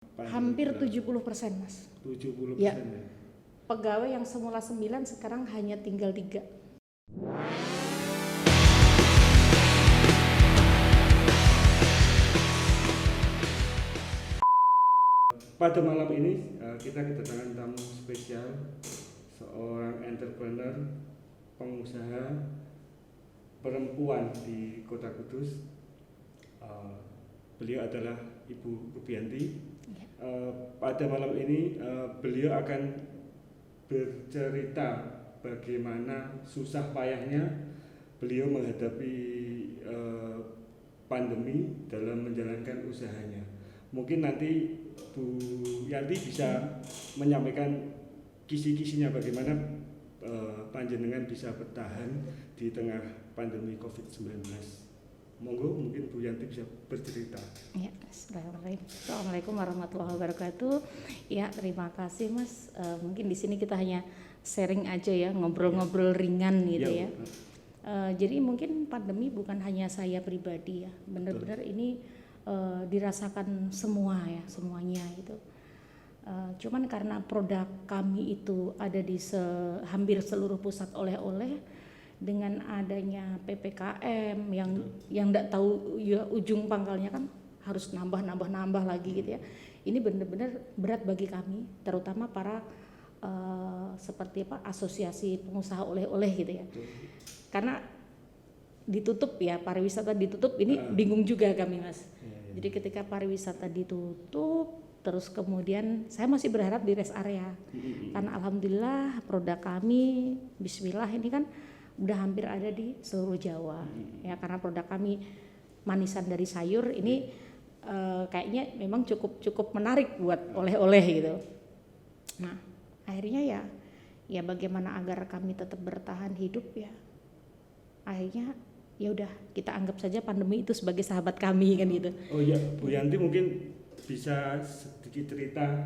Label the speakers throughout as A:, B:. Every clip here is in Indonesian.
A: Hampir 70%, Mas.
B: 70%
A: Ya,
B: ya.
A: pegawai yang semula 9 sekarang hanya tinggal 3.
B: Pada malam ini kita kedatangan tamu spesial, seorang entrepreneur, pengusaha perempuan di Kota Kudus. Beliau adalah Ibu Rubianti. Pada malam ini beliau akan bercerita bagaimana susah payahnya beliau menghadapi pandemi dalam menjalankan usahanya. Mungkin nanti Bu Yanti bisa menyampaikan kisi-kisinya bagaimana panjenengan bisa bertahan di tengah pandemi COVID-19. Monggo, mungkin Bu Yanti bisa bercerita.
A: Ya, Assalamualaikum warahmatullahi wabarakatuh. Ya, terima kasih Mas. Mungkin di sini kita hanya sharing aja ya, ngobrol-ngobrol ringan gitu ya. Jadi mungkin pandemi bukan hanya saya pribadi ya, benar-benar ini dirasakan semua ya, semuanya gitu. Cuman karena produk kami itu ada di hampir seluruh pusat oleh-oleh, dengan adanya PPKM yang enggak tahu ya ujung pangkalnya kan harus nambah lagi gitu ya. Ini benar-benar berat bagi kami, terutama para seperti asosiasi pengusaha oleh-oleh gitu ya. Karena ditutup ya, pariwisata ditutup, ini bingung juga kami Mas. Jadi ketika pariwisata ditutup, terus kemudian saya masih berharap di rest area. Karena alhamdulillah produk kami, bismillah ini kan udah hampir ada di seluruh Jawa. Ya, karena produk kami manisan dari sayur ini kayaknya memang cukup menarik buat oleh-oleh gitu. Nah, akhirnya ya bagaimana agar kami tetap bertahan hidup ya. Akhirnya ya udah kita anggap saja pandemi itu sebagai sahabat kami kan gitu.
B: Oh iya, Bu Yanti mungkin bisa sedikit cerita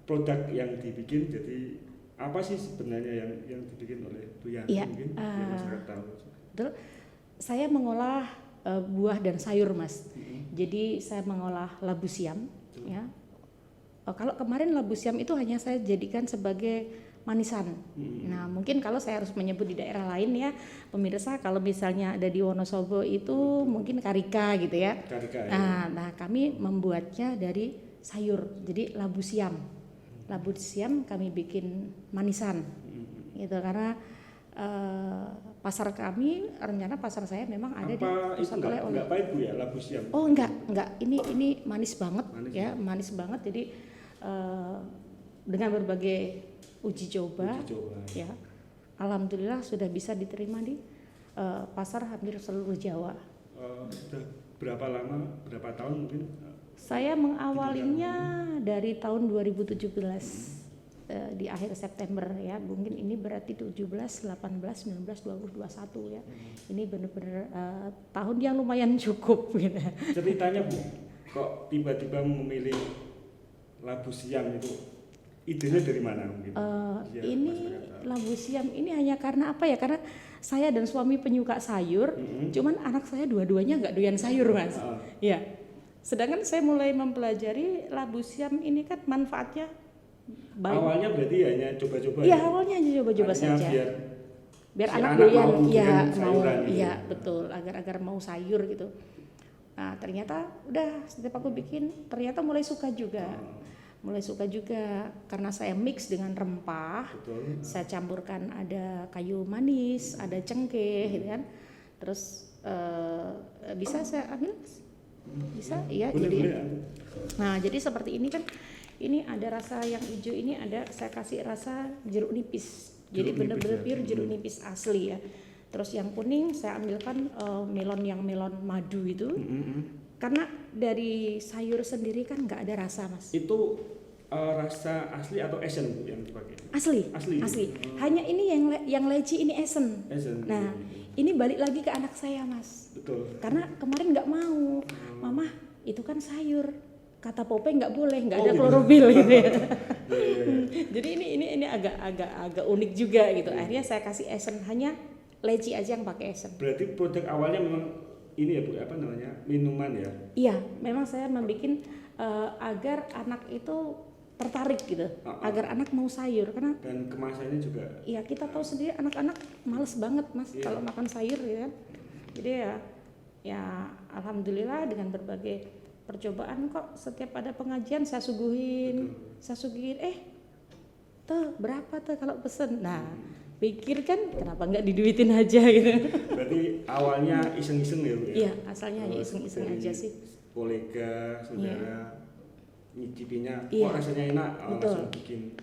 B: produk yang dibikin. Jadi apa sih sebenarnya yang dibikin oleh Bu Yanti ya, mungkin biar masyarakat tahu.
A: Betul. Saya mengolah buah dan sayur Mas. Jadi saya mengolah labu siam ya. Kalau kemarin labu siam itu hanya saya jadikan sebagai manisan. Nah, mungkin kalau saya harus menyebut di daerah lain ya, pemirsa, kalau misalnya ada di Wonosobo itu mungkin karika gitu ya.
B: Karika,
A: nah kami membuatnya dari sayur, jadi labu siam. Labu siam kami bikin manisan, gitu karena pasar kami, rencana pasar saya memang ada di pusat oleh-oleh.
B: Enggak pahit Bu ya labu siam?
A: Oh enggak, ini manis banget ya, manis banget. Jadi dengan berbagai uji coba ya, alhamdulillah sudah bisa diterima di pasar hampir seluruh Jawa.
B: Sudah berapa lama, berapa tahun mungkin?
A: Saya mengawalinya dari tahun 2017 di akhir September ya, mungkin ini berarti 17, 18, 19, 20, 21 ya. Ini benar-benar tahun yang lumayan cukup gitu.
B: Ceritanya Bu, kok tiba-tiba memilih labu siam itu? Idenya dari mana mungkin?
A: Ini labu siam ini hanya karena apa ya? Karena saya dan suami penyuka sayur, cuman anak saya dua-duanya nggak doyan sayur Mas. Ya, sedangkan saya mulai mempelajari labu siam ini kan manfaatnya baik.
B: Awalnya berarti hanya coba-coba.
A: Iya, awalnya hanya coba-coba saja. Biar
B: si
A: anak doyan,
B: mau,
A: iya betul, agar mau sayur gitu. Nah ternyata udah setiap aku bikin, ternyata mulai suka juga. Karena saya mix dengan rempah. Betul. Saya campurkan ada kayu manis, ada cengkeh gitu kan. Terus bisa saya ambil? Bisa? Iya. Nah jadi seperti ini kan, ini ada rasa yang hijau, ini ada saya kasih rasa jeruk nipis. Jadi benar-benar pure jeruk nipis asli ya. Terus yang kuning saya ambilkan melon madu itu. Karena dari sayur sendiri kan nggak ada rasa Mas.
B: Itu rasa asli atau esen Bu yang dipakai?
A: Asli. Hanya ini yang leci ini esen. Nah ini balik lagi ke anak saya Mas. Betul. Karena kemarin nggak mau, Mama itu kan sayur. Kata Popeye nggak boleh, nggak ada klorofil gitu ya. Jadi ini agak unik juga gitu. Akhirnya saya kasih esen, hanya leci aja yang pakai esen.
B: Berarti produk awalnya memang ini ya Bu, apa namanya, minuman ya?
A: Iya, memang saya membuat agar anak itu tertarik gitu, agar anak mau sayur, karena
B: dan kemasannya juga
A: ya kita tahu sendiri anak-anak males banget mas kalau makan sayur ya kan. Jadi ya alhamdulillah dengan berbagai percobaan kok setiap ada pengajian saya suguhin tuh berapa tuh kalau pesen. Nah pikir kan kenapa nggak diduitin aja gitu.
B: berarti awalnya iseng-iseng ya Bu ya?
A: Iya asalnya hanya iseng-iseng aja sih.
B: Kolega, saudara nyicipinya,
A: Iya.
B: kok rasanya enak, langsung bikin.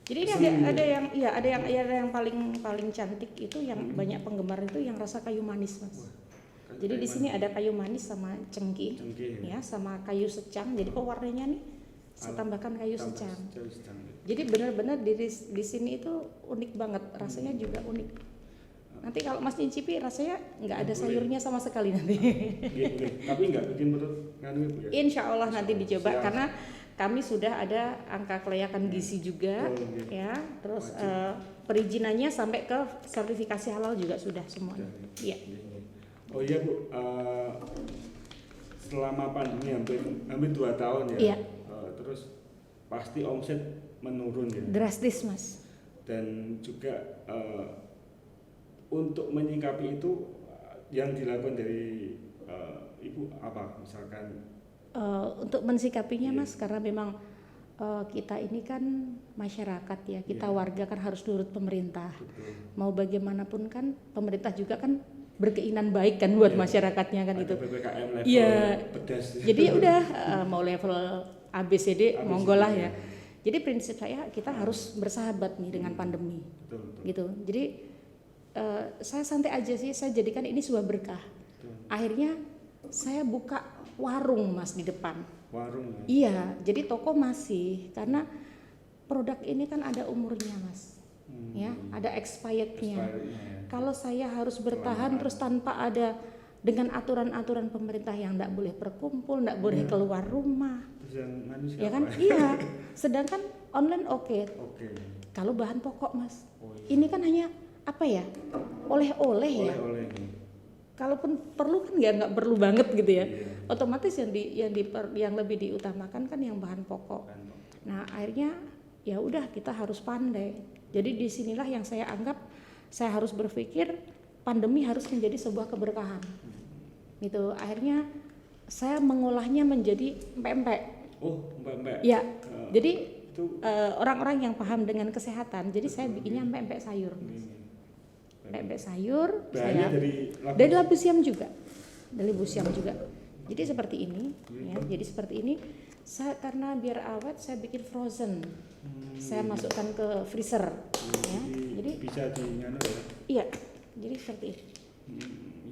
A: Jadi ini ada yang paling cantik itu yang banyak penggemar itu yang rasa kayu manis mas. Jadi di sini ada kayu manis sama cengkeh ya, sama kayu secang. Jadi pewarnanya nih saya tambahkan kayu secang. Jadi benar-benar di sini itu unik banget, rasanya juga unik. Nanti kalau mas nyicipi rasanya nggak ada sayurnya sama sekali nanti.
B: Tapi nggak bikin perut nganu Bu ya?
A: Insya Allah nanti dicoba karena kami sudah ada angka kelayakan gizi juga ya, terus perizinannya sampai ke sertifikasi halal juga sudah semua. Iya.
B: Oh iya Bu, selama pandemi hampir 2 tahun ya.
A: Iya.
B: Terus pasti omset menurun ya.
A: Drastis mas.
B: Dan juga untuk menyikapi itu yang dilakukan dari Ibu apa misalkan?
A: Untuk mensikapinya mas, karena memang kita ini kan masyarakat ya, kita warga kan harus nurut pemerintah. Mau bagaimanapun kan pemerintah juga kan berkeinginan baik kan buat masyarakatnya kan itu.
B: PPKM level pedas.
A: Jadi udah mau level ABCD monggo lah ya. Jadi prinsip saya kita harus bersahabat nih dengan pandemi.
B: Betul.
A: Gitu. Jadi saya santai aja sih, saya jadikan ini sebuah berkah. Akhirnya saya buka warung mas di depan.
B: Warung.
A: Iya, jadi toko masih karena produk ini kan ada umurnya mas, ya ada expirednya. Kalau saya harus bertahan terus tanpa ada dengan aturan-aturan pemerintah yang tidak boleh berkumpul, tidak boleh keluar rumah, ya kan? Iya. Sedangkan online oke. Kalau bahan pokok mas, ini kan hanya apa ya, oleh-oleh ya. Kalaupun perlu kan nggak perlu banget gitu ya. Otomatis yang lebih diutamakan kan yang bahan pokok. Nah akhirnya ya udah kita harus pandai. Jadi disinilah yang saya anggap saya harus berpikir pandemi harus menjadi sebuah keberkahan. Gitu. Akhirnya saya mengolahnya menjadi empek-empek.
B: Oh empek-empek.
A: Ya. Jadi orang-orang yang paham dengan kesehatan. Jadi saya bikinnya empek-empek sayur. Empek-empek sayur. Saya dari labu siam juga. Jadi seperti ini, ya. Jadi seperti ini. Saya karena biar awet, saya bikin frozen. Saya masukkan ke freezer. Ya. Jadi
B: bisa dinyano ya.
A: Iya. Jadi seperti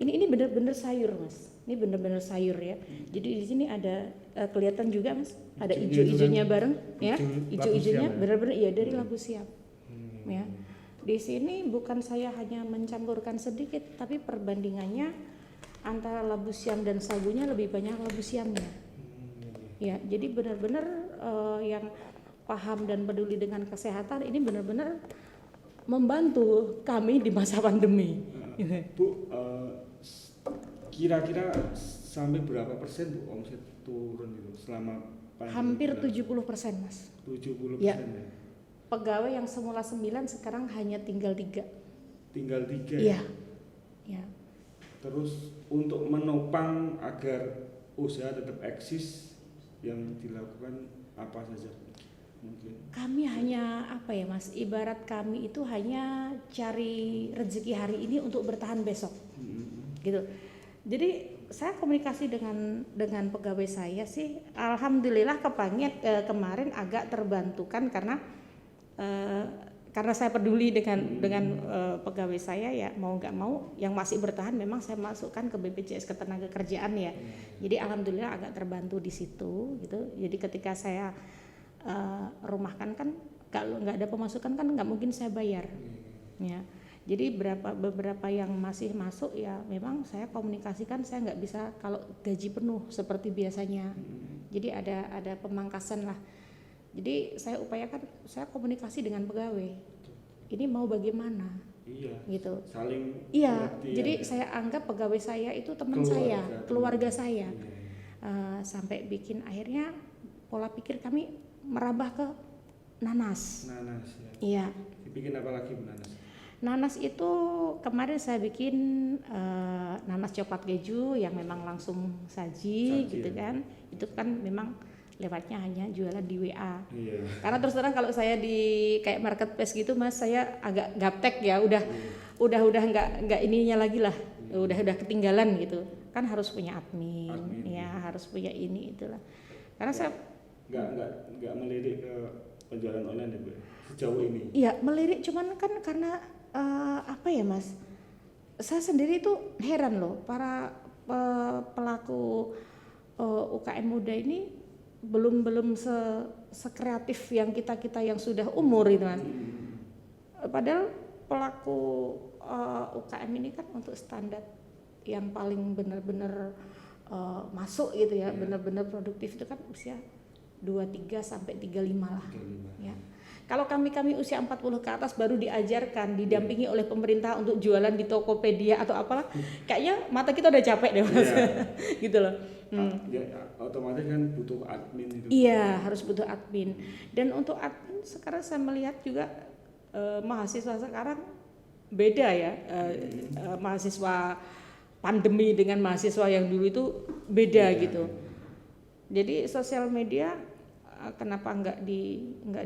A: ini. Ini benar-benar sayur, mas. Ini benar-benar sayur ya. Jadi di sini ada kelihatan juga, mas. Ada hijau-hijaunya bareng, ya. Hijau-hijaunya benar-benar iya dari labu siam. Ya. Di sini bukan saya hanya mencampurkan sedikit, tapi perbandingannya antara labu siam dan sagunya lebih banyak labu siamnya. Ya, jadi benar-benar yang paham dan peduli dengan kesehatan ini benar-benar membantu kami di masa pandemi.
B: Bu, kira-kira sampai berapa persen Bu omset turun itu selama pandemi?
A: Hampir 70% mas.
B: 70%
A: ya. Pegawai yang semula 9 sekarang hanya tinggal 3.
B: Tinggal 3
A: ya? Iya.
B: Terus untuk menopang agar usaha tetap eksis yang dilakukan apa saja mungkin? Kami
A: hanya apa ya mas, ibarat kami itu hanya cari rezeki hari ini untuk bertahan besok. Gitu. Jadi saya komunikasi dengan pegawai saya sih, alhamdulillah kemarin agak terbantukan karena saya peduli dengan pegawai saya ya, mau nggak mau yang masih bertahan memang saya masukkan ke BPJS Ketenagakerjaan ya. Jadi alhamdulillah agak terbantu di situ gitu. Jadi ketika saya rumahkan kan kalau nggak ada pemasukan kan nggak mungkin saya bayar ya. Jadi beberapa yang masih masuk ya memang saya komunikasikan, saya nggak bisa kalau gaji penuh seperti biasanya. Jadi ada pemangkasan lah. Jadi saya upayakan, saya komunikasi dengan pegawai. Ini mau bagaimana?
B: Iya.
A: Gitu.
B: Saling.
A: Iya. Jadi saya anggap pegawai saya itu teman saya, keluarga saya. Sampai bikin akhirnya pola pikir kami merambah ke nanas.
B: Nanas ya.
A: Iya.
B: Dibikin apa lagi Bu nanas?
A: Nanas itu kemarin saya bikin nanas coklat keju yang memang langsung saji gitu
B: ya.
A: kan. Itu kan memang lewatnya hanya jualan di WA.
B: Iya.
A: Karena terus terang kalau saya di kayak marketplace gitu Mas, saya agak gaptek ya, udah nggak ininya lagi lah. Udah ketinggalan gitu. Kan harus punya admin. Ya, harus punya ini itulah. Karena saya
B: nggak melirik ke penjualan online ya Bu sejauh ini.
A: Iya, melirik cuman kan karena apa ya Mas? Saya sendiri tuh heran loh, para pelaku UKM muda ini belum sekreatif yang kita yang sudah umur itu Mas. Padahal pelaku UKM ini kan untuk standar yang paling benar-benar masuk gitu ya, benar-benar produktif itu kan usia 23 sampai 35 lah. Ya. Kalau kami usia 40 ke atas baru diajarkan, didampingi oleh pemerintah untuk jualan di Tokopedia atau apalah, kayaknya mata kita udah capek deh Mas. Gitu loh.
B: Ya, otomatis kan butuh admin itu.
A: Iya, harus butuh admin. Dan untuk admin sekarang saya melihat juga mahasiswa sekarang beda ya. Mahasiswa pandemi dengan mahasiswa yang dulu itu beda gitu. Jadi sosial media kenapa nggak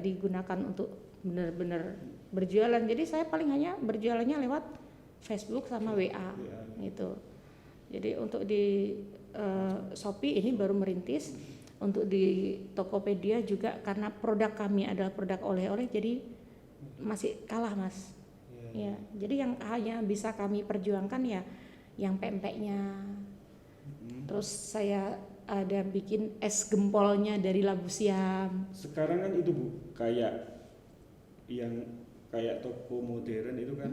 A: digunakan untuk benar-benar berjualan? Jadi saya paling hanya berjualannya lewat Facebook sama WA gitu. Jadi untuk di Shopee ini baru merintis, untuk di Tokopedia juga karena produk kami adalah produk oleh-oleh jadi masih kalah Mas. Ya, jadi yang hanya bisa kami perjuangkan ya yang pempeknya. Terus saya ada bikin es gempolnya dari labu siam.
B: Sekarang kan itu Bu, kayak toko modern itu kan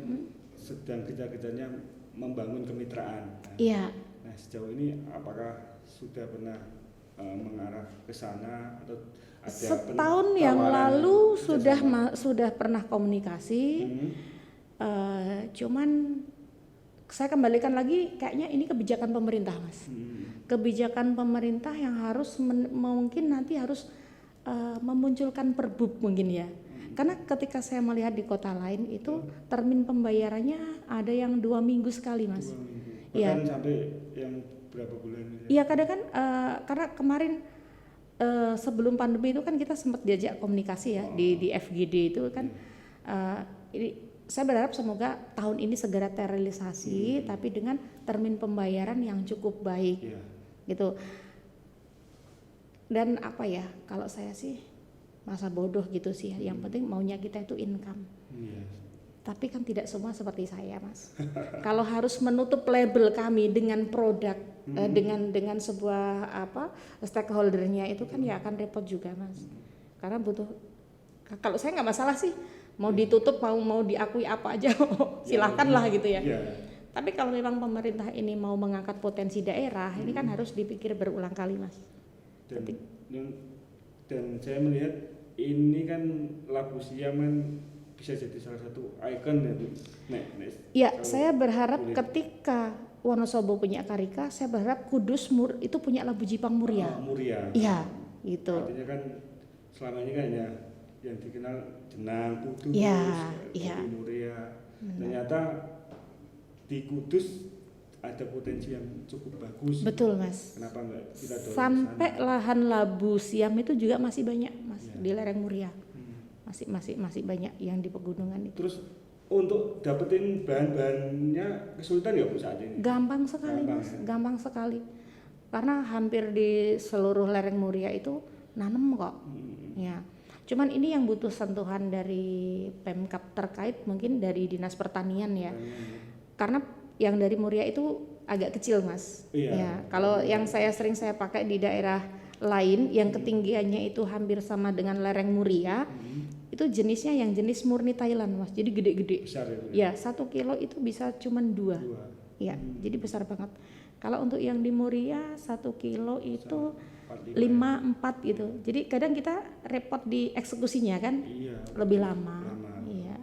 B: sedang kejar-kejarnya membangun kemitraan.
A: Iya.
B: Nah sejauh ini apakah sudah pernah mengarah ke sana atau ada
A: setahun yang lalu sudah pernah komunikasi. Cuman saya kembalikan lagi kayaknya ini kebijakan pemerintah Mas. Kebijakan pemerintah yang harus mungkin nanti harus memunculkan perbub mungkin ya. Karena ketika saya melihat di kota lain itu termin pembayarannya ada yang 2 minggu sekali Mas.
B: 2 minggu. Bahkan sampai yang berapa bulan?
A: Iya kadang kan karena kemarin sebelum pandemi itu kan kita sempat diajak komunikasi ya di FGD itu kan. Ini saya berharap semoga tahun ini segera terrealisasi tapi dengan termin pembayaran yang cukup baik gitu. Dan apa ya, kalau saya sih masa bodoh gitu sih ya. Yang penting maunya kita itu income. Tapi kan tidak semua seperti saya Mas. Kalau harus menutup label kami dengan produk dengan sebuah stakeholdernya itu kan ya akan repot juga Mas. Karena butuh, kalau saya nggak masalah sih mau ditutup mau diakui apa aja silahkan lah gitu ya. Tapi kalau memang pemerintah ini mau mengangkat potensi daerah ini kan harus dipikir berulang kali Mas.
B: Dan saya melihat ini kan labu siam kan bisa jadi salah satu ikon ya Bu.
A: Iya, saya berharap ketika Wonosobo punya karika, saya berharap Kudus itu punya labu Jipang Muria.
B: Muria.
A: Iya, gitu.
B: Artinya kan selama ini kan ya yang dikenal Jenang, Kudus, Muria. Ternyata di Kudus ada potensi yang cukup bagus.
A: Betul Mas.
B: Kenapa enggak kita dorong
A: sampai sana? Lahan labu siam itu juga masih banyak Mas di lereng Muria. Masih banyak yang di pegunungan itu.
B: Terus untuk dapetin bahan-bahannya kesulitan nggak Bu saat ini?
A: Gampang sekali Mas, gampang sekali. Karena hampir di seluruh lereng Muria itu nanam kok. Ya. Cuman ini yang butuh sentuhan dari Pemkab terkait mungkin dari Dinas Pertanian ya. Karena yang dari Muria itu agak kecil Mas. Ya, kalau yang sering saya pakai di daerah lain yang ketinggiannya itu hampir sama dengan lereng Muria, itu jenisnya yang jenis murni Thailand Mas, jadi gede-gede.
B: Besar
A: ya? Ya, 1 kilo itu bisa cuman 2. Ya, jadi besar banget. Kalau untuk yang di Muria 1 kilo itu 5-4 gitu. Jadi kadang kita repot di eksekusinya kan, lebih lama. Iya.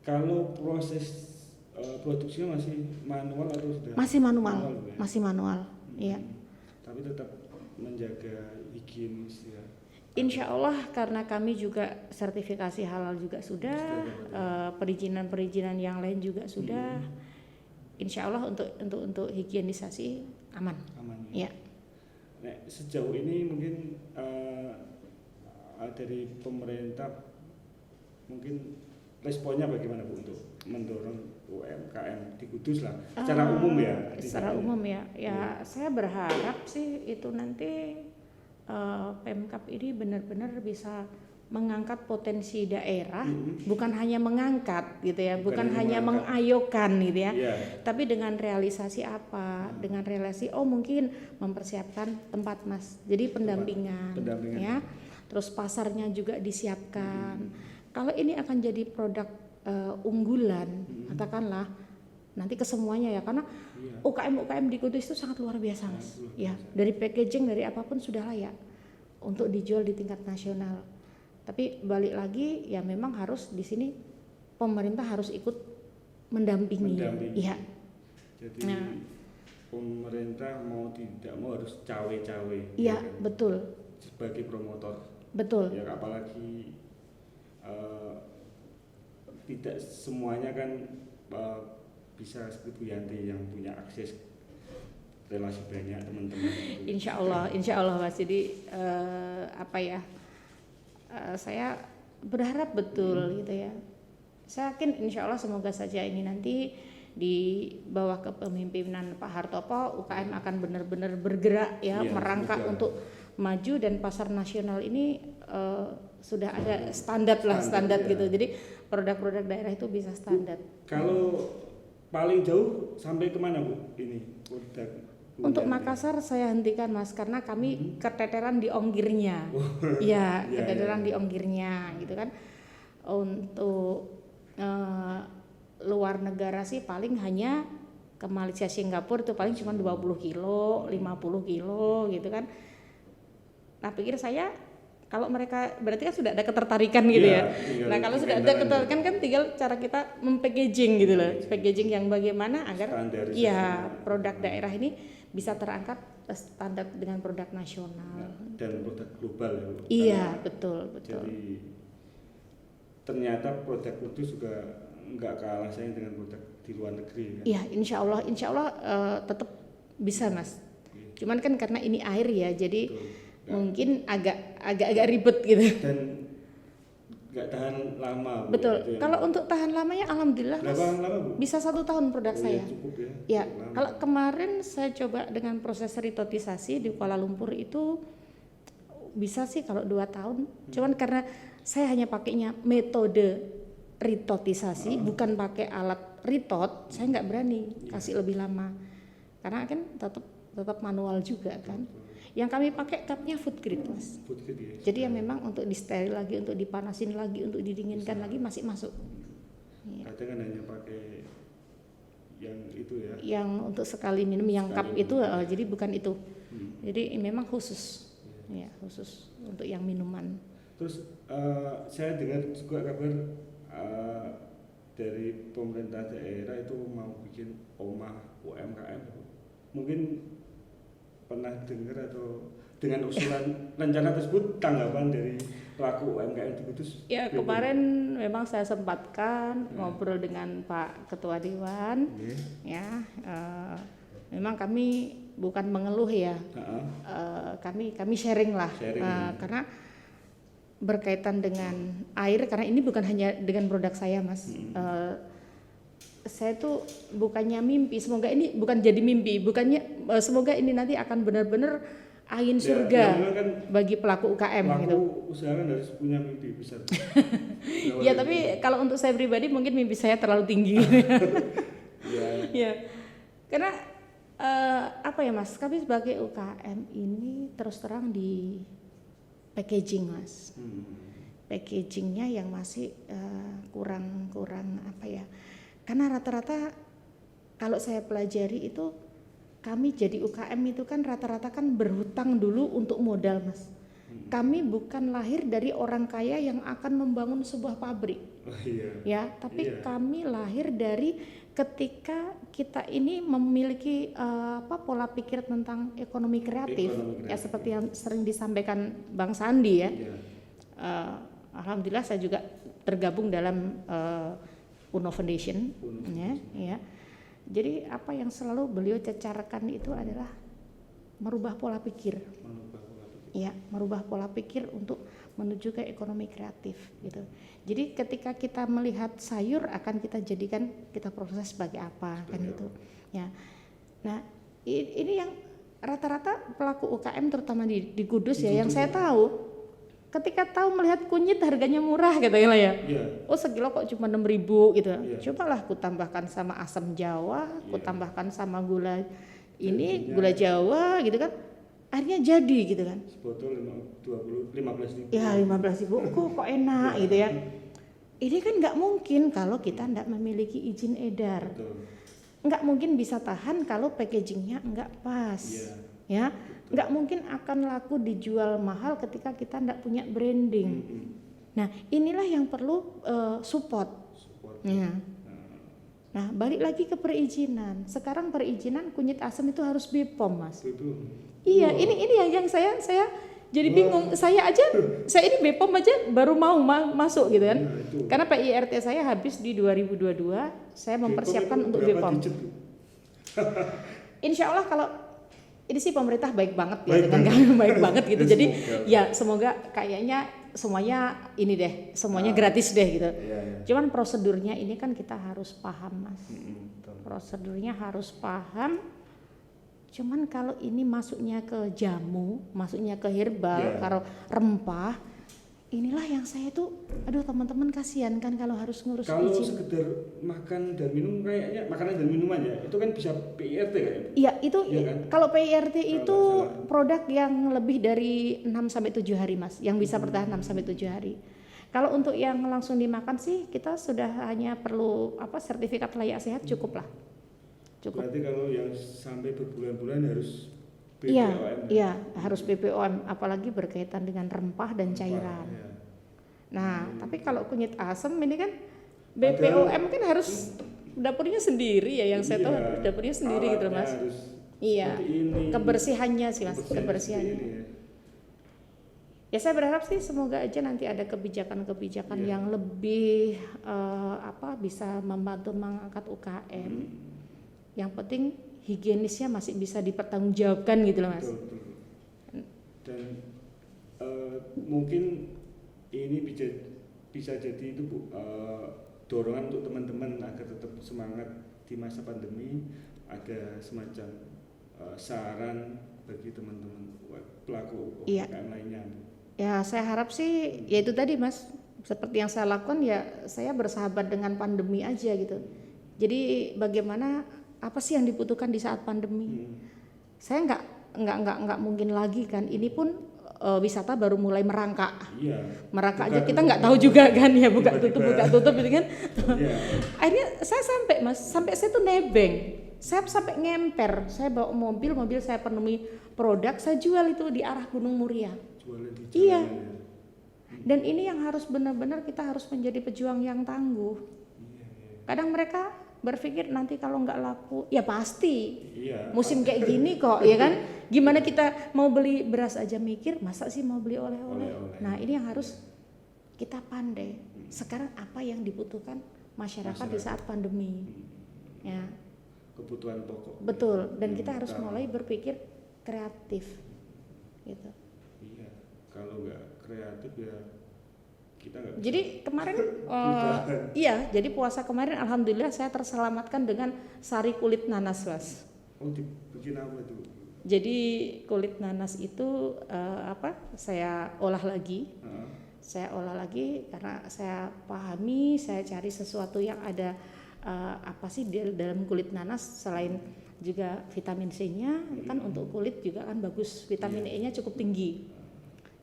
B: Kalau proses produksinya masih manual atau sudah?
A: Masih manual, masih manual. Iya.
B: Tapi tetap menjaga higienis ya.
A: Insya Allah karena kami juga sertifikasi halal juga sudah, perizinan-perizinan yang lain juga sudah. Insya Allah untuk higienisasi aman.
B: Aman
A: Ya.
B: Nah, sejauh ini mungkin dari pemerintah mungkin responnya bagaimana Bu untuk mendorong UMKM di Kudus lah secara umum ya?
A: Secara umum ya, saya berharap sih itu nanti Pemkab ini benar-benar bisa mengangkat potensi daerah, bukan hanya mengangkat gitu ya, bukan hanya mengayokan gitu ya, tapi dengan realisasi apa, dengan realisasi mungkin mempersiapkan tempat Mas, jadi pendampingan. Ya, terus pasarnya juga disiapkan. Kalau ini akan jadi produk unggulan, katakanlah nanti ke semuanya ya, karena UKM di Kudus itu sangat luar biasa Mas. Ya, dari packaging dari apapun sudah layak untuk dijual di tingkat nasional. Tapi balik lagi ya memang harus di sini pemerintah harus ikut mendampingi. Iya.
B: Jadi pemerintah mau tidak mau harus cawe-cawe.
A: Iya,
B: kan?
A: Betul.
B: Sebagai promotor.
A: Betul.
B: Ya apalagi tidak semuanya kan bisa seperti Bu Yanti yang punya akses relasi banyak teman-teman.
A: Insya Allah Mas. Jadi saya berharap betul gitu ya. Saya yakin insya Allah semoga saja ini nanti di bawah kepemimpinan Pak Hartopo UKM akan benar-benar bergerak ya, merangkak untuk maju dan pasar nasional ini sudah ada standar gitu. Jadi produk-produk daerah itu bisa standar.
B: Kalau paling jauh sampai kemana Bu ini produk?
A: Untuk Makassar saya hentikan Mas karena kami keteteran di ongkirnya. Keteteran di ongkirnya gitu kan. Untuk luar negara sih paling hanya ke Malaysia Singapura itu paling cuma 20 kilo, 50 kilo gitu kan. Nah, pikir saya kalau mereka berarti kan sudah ada ketertarikan gitu ya. Nah, kalau sudah ada ketertarikan kan tinggal cara kita mempackaging gitu loh. Packaging yang bagaimana agar produk daerah ini bisa terangkat standar dengan produk nasional
B: dan produk global ya Bu.
A: Iya, betul.
B: Jadi ternyata produk Kudus juga nggak kalah saing dengan produk di luar negeri kan?
A: Iya, insya Allah tetap bisa Mas. Cuman kan karena ini air ya, jadi mungkin agak ribet gitu.
B: Dan nggak tahan lama.
A: Betul. Kalau untuk tahan lamanya, alhamdulillah Mas.
B: Berapa lama Bu?
A: Bisa 1 tahun produk saya.
B: Cukup ya.
A: Ya, kalau kemarin saya coba dengan proses ritotisasi di Kuala Lumpur itu bisa sih kalau 2 tahun. Cuman karena saya hanya pakainya metode ritotisasi, bukan pakai alat ritot, saya nggak berani kasih lebih lama. Karena kan tetap manual juga kan. Yang kami pakai cupnya food grade Mas.
B: Food grade ya.
A: Jadi yang memang untuk di steril lagi, untuk dipanasin lagi, untuk didinginkan lagi masih masuk.
B: Kadang kan hanya pakai yang itu ya.
A: Yang untuk sekali minum yang cup itu, jadi bukan itu. Jadi memang khusus, ya khusus untuk yang minuman.
B: Terus saya dengar juga kabar dari pemerintah daerah itu mau bikin omah UMKM. Mungkin pernah dengar atau dengan usulan rencana tersebut tanggapan dari pelaku UMKM di Kudus?
A: Ya kemarin memang saya sempatkan ngobrol dengan Pak Ketua Dewan, memang kami bukan mengeluh ya, kami sharing lah, karena berkaitan dengan air, karena ini bukan hanya dengan produk saya Mas. Saya tuh bukannya mimpi, semoga ini bukan jadi mimpi, semoga ini nanti akan benar-benar angin surga kan bagi pelaku UKM gitu.
B: Usahakan harus punya mimpi besar.
A: Ya tapi kalau untuk saya pribadi mungkin mimpi saya terlalu tinggi. Ya, karena Mas, kami sebagai UKM ini terus terang di packaging Mas. Packagingnya yang masih kurang karena rata-rata kalau saya pelajari itu kami jadi UKM itu kan rata-rata kan berhutang dulu untuk modal Mas. Kami bukan lahir dari orang kaya yang akan membangun sebuah pabrik.
B: Oh, iya.
A: Ya, tapi
B: Iya.
A: kami lahir dari ketika kita ini memiliki pola pikir tentang ekonomi kreatif.
B: Ekonomi
A: Ya
B: kreatif.
A: seperti yang sering disampaikan Bang Sandi ya.
B: Iya.
A: Alhamdulillah saya juga tergabung dalam Uno Foundation,
B: Uno
A: ya. Jadi apa yang selalu beliau cecarkan itu adalah merubah pola pikir.
B: Mengubah pola pikir.
A: Ya, merubah pola pikir untuk menuju ke ekonomi kreatif gitu. Jadi ketika kita melihat sayur akan kita jadikan, kita proses sebagai apa kan gitu. Ya. Nah, ini yang rata-rata pelaku UKM terutama di Kudus ya yang saya tahu ketika tahu melihat kunyit harganya murah katanya lah ya.
B: Iya.
A: Oh sekilo kok cuma 6.000 gitu.
B: Iya.
A: Cobalah ku tambahkan sama asam Jawa, ku
B: Iya.
A: tambahkan sama gula ini,
B: Jadinya-
A: gula Jawa gitu kan. Akhirnya jadi gitu kan.
B: Sebotol 15.000.
A: Ya 15.000 kok enak
B: Iya.
A: gitu ya. Ini kan nggak mungkin kalau kita nggak memiliki izin edar.
B: Betul.
A: Nggak mungkin bisa tahan kalau packagingnya nggak pas.
B: Iya.
A: Ya, nggak mungkin akan laku dijual mahal ketika kita nggak punya branding. Nah, inilah yang perlu support.
B: Support.
A: Ya. Nah, balik lagi ke perizinan. Sekarang perizinan kunyit asam itu harus BPOM, Mas.
B: Itu.
A: Iya,
B: Wah.
A: ini yang saya jadi
B: Wah.
A: bingung. Saya ini BPOM aja baru mau masuk gitu kan.
B: Nah, itu.
A: Karena PIRT saya habis di 2022, saya mempersiapkan
B: BPOM itu
A: untuk
B: berapa
A: BPOM.
B: digit, Bu?
A: Insya Allah kalau ini sih pemerintah baik banget ya
B: Baik
A: dengan
B: banget.
A: kami baik banget gitu.
B: Dan
A: Jadi
B: semoga.
A: ya semoga kayaknya semuanya ini deh, semuanya gratis deh gitu.
B: Iya, iya.
A: Cuman prosedurnya ini kan kita harus paham, Mas.
B: Betul.
A: Prosedurnya harus paham. Cuman kalau ini masuknya ke jamu, masuknya ke herbal,
B: Yeah.
A: kalau rempah, inilah yang saya tuh, aduh teman-teman kasihan kan kalau harus ngurus
B: Kalau
A: izin.
B: sekedar makan dan minum kayaknya makanan dan minuman ya, itu kan bisa PIRT kayaknya.
A: Iya itu
B: Iya kan?
A: kalau PIRT itu
B: nggak salah.
A: produk yang lebih dari 6 sampai 7 hari Mas, yang bisa bertahan 6 sampai 7 hari. Kalau untuk yang langsung dimakan sih kita sudah hanya perlu sertifikat layak sehat cukup lah. Cukup.
B: Berarti kalau yang sampai berbulan-bulan harus
A: Iya,
B: BPOM.
A: iya harus BPOM apalagi berkaitan dengan rempah dan cairan.
B: Iya.
A: Nah, tapi kalau kunyit asam ini kan
B: Padahal-
A: BPOM kan harus dapurnya sendiri ya, yang saya tahu
B: Iya,
A: dapurnya sendiri gitu
B: alatnya
A: Mas.
B: harus
A: Iya.
B: seperti ini.
A: Kebersihannya sih Mas,
B: Kebersihan
A: kebersihannya.
B: seperti ini ya.
A: Ya saya berharap sih semoga aja nanti ada kebijakan-kebijakan
B: Iya.
A: yang lebih bisa membantu mengangkat UKM. Yang penting higienisnya masih bisa dipertanggungjawabkan gitu loh Mas.
B: Betul, betul. Dan mungkin ini bisa jadi itu Bu, dorongan untuk teman-teman agar tetap semangat di masa pandemi, ada semacam saran bagi teman-teman pelaku
A: Iya.
B: UKM lainnya.
A: Ya saya harap sih ya itu tadi Mas, seperti yang saya lakukan ya saya bersahabat dengan pandemi aja gitu. Jadi bagaimana apa sih yang dibutuhkan di saat pandemi? Saya nggak mungkin lagi kan. Ini pun wisata baru mulai merangkak.
B: Iya.
A: Merangkak
B: Buka
A: aja kita
B: tutup.
A: nggak tahu juga kan ya buka
B: Tiba-tiba.
A: tutup gitu kan.
B: Iya.
A: Akhirnya saya sampai saya tuh nebeng. Saya sampai ngemper. Saya bawa mobil saya penuhi produk, saya jual itu di arah Gunung Muria.
B: Jualan di
A: Iya.
B: jalanan ya.
A: Dan ini yang harus benar-benar kita harus menjadi pejuang yang tangguh.
B: Iya, iya.
A: Kadang mereka berpikir nanti kalau nggak laku, ya pasti.
B: Iya.
A: Musim kayak gini kok, ya kan? Gimana kita mau beli beras aja mikir, masa sih mau beli oleh-oleh?
B: Oleh-oleh.
A: Nah ini yang harus kita pandai. Sekarang apa yang dibutuhkan masyarakat di saat pandemi? Ya,
B: Kebutuhan pokok.
A: betul. Dan kita harus
B: utama.
A: mulai berpikir kreatif, gitu.
B: Iya. Kalau nggak kreatif ya kita nggak.
A: Jadi kemarin, iya, jadi puasa kemarin alhamdulillah saya terselamatkan dengan sari kulit nanas, Mas.
B: Oh, dibikin apa itu?
A: Jadi kulit nanas itu saya olah lagi.
B: Heeh.
A: Saya olah lagi karena saya pahami, saya cari sesuatu yang ada apa sih di dalam kulit nanas selain juga vitamin C-nya kan untuk kulit juga kan bagus, vitamin E-nya cukup tinggi.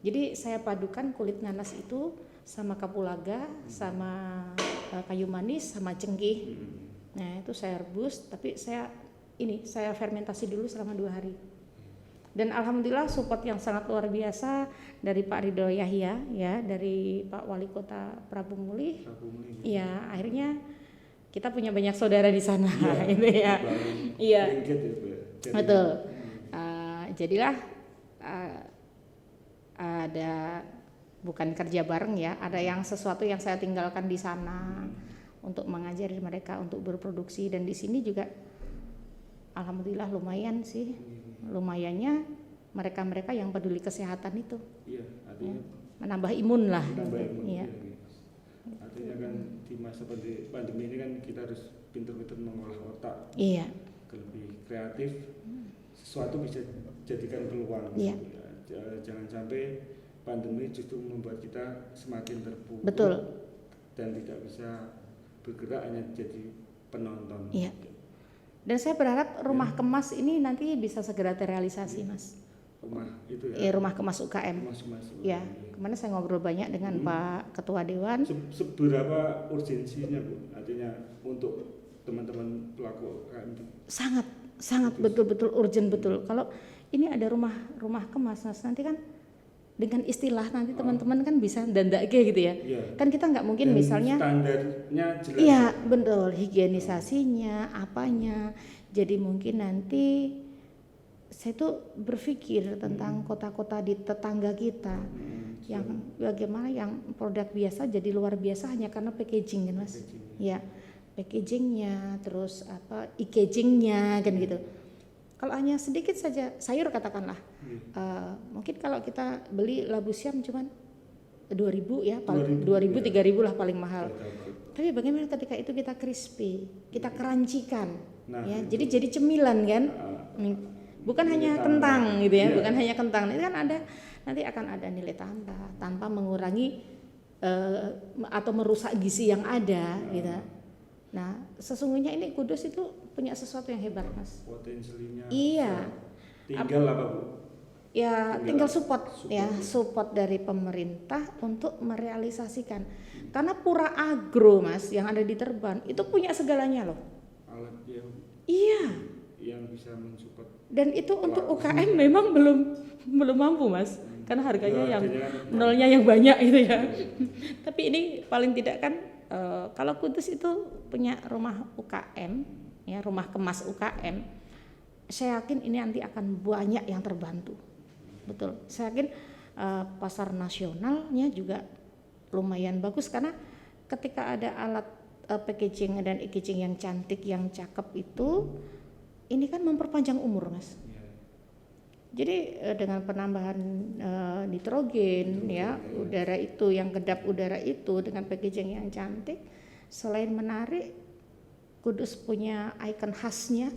A: Jadi saya padukan kulit nanas itu sama kapulaga, sama kayu manis, sama cengkeh. Nah itu saya rebus, tapi saya fermentasi dulu selama 2 hari. Dan alhamdulillah support yang sangat luar biasa dari Pak Ridho Yahya ya, dari Pak Wali Kota Prabu Mulih. Ya, akhirnya kita punya banyak saudara di sana itu ya. Iya. Betul. Jadilah ada bukan kerja bareng ya, ada yang sesuatu yang saya tinggalkan di sana untuk mengajari mereka untuk berproduksi, dan di sini juga alhamdulillah lumayan sih. Lumayannya mereka-mereka yang peduli kesehatan itu.
B: Iya, artinya
A: menambah imun lah.
B: Menambah imun.
A: Iya.
B: Artinya kan di masa pandemi ini kan kita harus pintar-pintar mengolah otak.
A: Iya.
B: Lebih kreatif. Sesuatu bisa jadikan peluang.
A: Iya.
B: Jangan sampai pandemi justru membuat kita semakin terpuruk.
A: Betul.
B: Dan tidak bisa bergerak, hanya jadi penonton.
A: Iya. Dan saya berharap rumah kemas ini nanti bisa segera terrealisasi, Mas.
B: Rumah itu ya?
A: Rumah kemas UKM. Ya, kemarin saya ngobrol banyak dengan Pak Ketua Dewan.
B: Seberapa urgensinya, Bu? Artinya untuk teman-teman pelaku UKM?
A: Sangat betul-betul urgent betul. Kalau ini ada rumah kemas, Mas, nanti kan dengan istilah nanti teman-teman kan bisa dandake gitu ya. Kan kita nggak mungkin dan misalnya
B: standarnya jelas.
A: Iya, betul, higienisasinya, apanya. Jadi mungkin nanti saya tuh berpikir tentang kota-kota di tetangga kita yang bagaimana yang produk biasa jadi luar biasa hanya karena packaging kan, Mas. Ya, packagingnya, terus e-agingnya kan gitu. Kalau hanya sedikit saja sayur katakanlah, mungkin kalau kita beli labu siam cuman 2.000 ya, paling 2.000 3.000 lah paling mahal. Tapi bagaimana ketika itu kita crispy, kita kerancikan, ya, jadi cemilan kan, bukan hanya kentang gitu ya, bukan hanya kentang, itu kan ada nanti akan ada nilai tambah tanpa mengurangi atau merusak gizi yang ada, gitu. Nah, sesungguhnya ini Kudus itu punya sesuatu yang hebat, Mas.
B: Potensinya.
A: Iya.
B: Tinggal apa, Bu?
A: Ya, tinggal support dari pemerintah untuk merealisasikan. Karena Pura Agro, Mas, yang ada di Terban itu punya segalanya loh.
B: Alat yang.
A: Iya.
B: Yang bisa mensupport.
A: Dan itu untuk UKM memang belum mampu, Mas. Karena harganya yang nolnya yang banyak itu ya. Tapi ini paling tidak kan. Kalau Kudus itu punya rumah UKM, ya, rumah kemas UKM, saya yakin ini nanti akan banyak yang terbantu, betul. Saya yakin pasar nasionalnya juga lumayan bagus karena ketika ada alat packaging dan e-aging yang cantik, yang cakep itu, ini kan memperpanjang umur, Mas. Jadi dengan penambahan nitrogen ya, udara itu yang kedap udara itu dengan packaging yang cantik, selain menarik, Kudus punya ikon khasnya,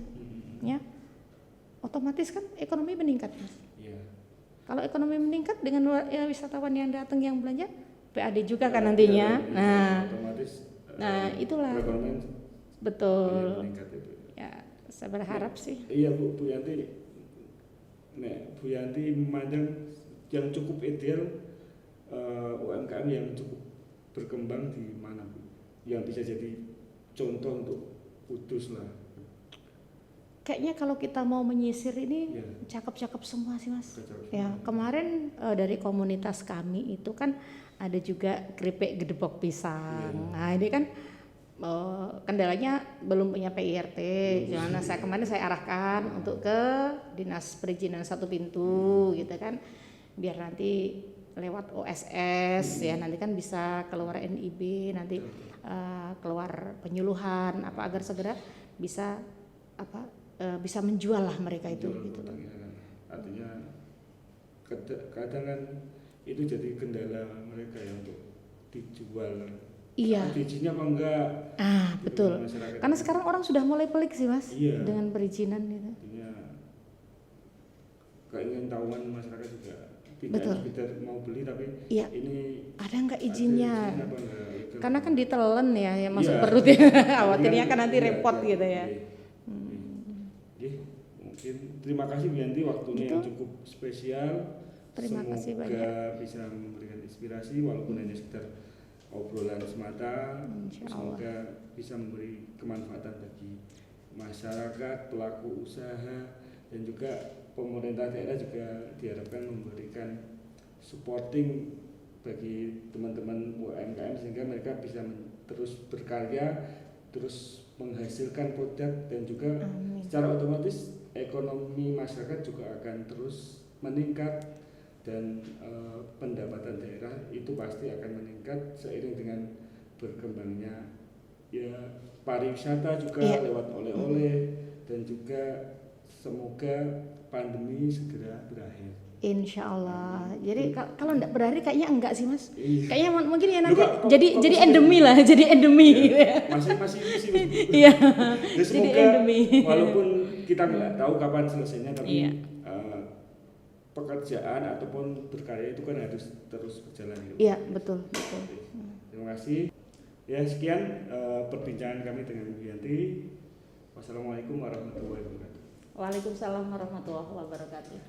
A: ya, otomatis kan ekonomi meningkat, Mas. Kalau ekonomi meningkat dengan wisatawan yang datang yang belanja, PAD juga kan nantinya. Nah, itulah. Betul. Ya, saya berharap sih.
B: Iya, Bu Yanti. Bu Yanti memandang yang cukup ideal UMKM yang cukup berkembang di mana, Bu? Yang bisa jadi contoh untuk Kudus lah.
A: Kayaknya kalau kita mau menyisir ini cakep-cakep semua sih, Mas. Ya, kemarin dari komunitas kami itu kan ada juga keripik gedebok pisang. Nah, ini kan kendalanya belum punya PIRT. Karena kemarin saya arahkan untuk ke Dinas Perizinan Satu Pintu gitu kan. Biar nanti lewat OSS ya, nanti kan bisa keluar NIB, nanti keluar penyuluhan agar segera bisa bisa menjual lah mereka itu gitu.
B: Artinya kadang kan itu jadi kendala mereka ya untuk dijual.
A: Iya.
B: Perizinnya apa enggak?
A: Betul. Karena sekarang orang sudah mulai pelik sih, Mas, dengan perizinan gitu.
B: Artinya keingintahuan masyarakat juga tidak sekedar mau beli tapi ini
A: ada enggak izinnya?
B: Ada izin enggak?
A: Karena kan ditelen ya masuk perut ya. Khawatirnya kan nanti repot gitu ya.
B: Mungkin terima kasih Bu Yanti, waktunya yang cukup spesial.
A: Terima kasih banyak.
B: Semoga bisa memberikan inspirasi walaupun hanya sekedar obrolan semata. Semoga bisa memberi kemanfaatan bagi masyarakat, pelaku usaha, dan juga pemerintah daerah juga diharapkan memberikan supporting bagi teman-teman UMKM sehingga mereka bisa terus berkarya, terus menghasilkan produk, dan juga secara otomatis ekonomi masyarakat juga akan terus meningkat, dan pendapatan daerah itu pasti akan meningkat seiring dengan berkembangnya ya pariwisata juga lewat oleh-oleh, dan juga semoga pandemi segera berakhir.
A: Insya Allah. Jadi kalau enggak berakhir kayaknya enggak sih Mas.
B: Iya.
A: Kayaknya mungkin ya nanti
B: Kok
A: jadi endemi lah, jadi endemi gitu ya.
B: Masih
A: Iya.
B: ya, semoga
A: Jadi endemi.
B: walaupun kita nggak tahu kapan selesainya, tapi
A: Iya.
B: pekerjaan ataupun berkarya itu kan harus terus berjalan.
A: Iya, betul.
B: Terima kasih. Ya, sekian perbincangan kami dengan Bu Yanti. Wassalamualaikum warahmatullahi wabarakatuh.
A: Waalaikumsalam warahmatullahi wabarakatuh.